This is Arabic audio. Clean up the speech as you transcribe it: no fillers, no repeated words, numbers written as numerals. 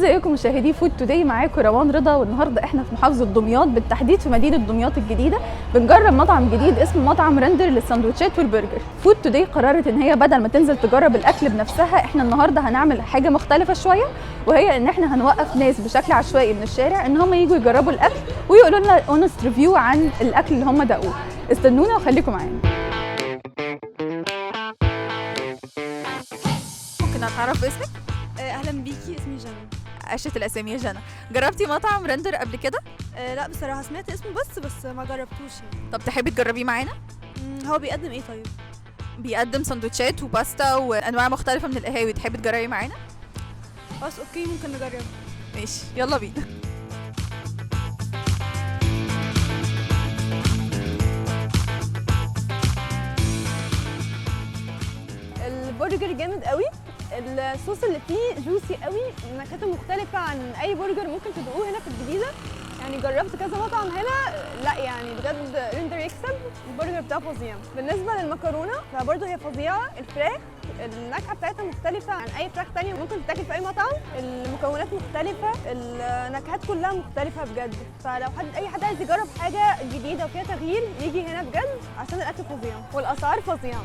ازيكم مشاهدي فود توداي؟ معاكم روان رضا، والنهارده احنا في محافظه دمياط، بالتحديد في مدينه دمياط الجديده. بنجرب مطعم جديد اسمه مطعم رندر للسندوتشات والبرجر. فود توداي قررت ان هي بدل ما تنزل تجرب الاكل بنفسها، احنا النهارده هنعمل حاجه مختلفه شويه، وهي ان احنا هنوقف ناس بشكل عشوائي من الشارع ان هم يجوا يجربوا الاكل ويقولوا لنا اونست ريفيو عن الاكل اللي هم دقوه. استنونا وخليكم معانا. ممكن اتعرف باسمك؟ اهلا بيكي، اسمي جنى. عشت الاسامي يا جنى. جربتي مطعم رندر قبل كده؟ لا بصراحه سمعت اسمه بس ما جربتوش يعني. طب تحبي تجربيه معانا؟ هو بيقدم ايه طيب؟ بيقدم سندوتشات وباستا وانواع مختلفه من القهاوي. تحبي تجربي معانا؟ خلاص اوكي، ممكن نجرب. ماشي، يلا بينا. البرجر جامد قوي، الصوص اللي فيه جوسي قوي، نكهته مختلفه عن اي برجر ممكن تدوقوه هنا في الجديده. يعني جربت كذا مطعم هنا، لا يعني بجد رندر يكسب، البرجر بتاعه فظيع. بالنسبه للمكرونه فبرضه هي فظيعه. الفراخ النكهه بتاعتها مختلفه عن اي فراخ تانية ممكن تتاكل في اي مطعم، المكونات مختلفه، النكهات كلها مختلفه بجد. فلو اي حد عايز يجرب حاجه جديده وفيها تغيير يجي هنا بجد عشان الاكل فظيع والاسعار فظيعه.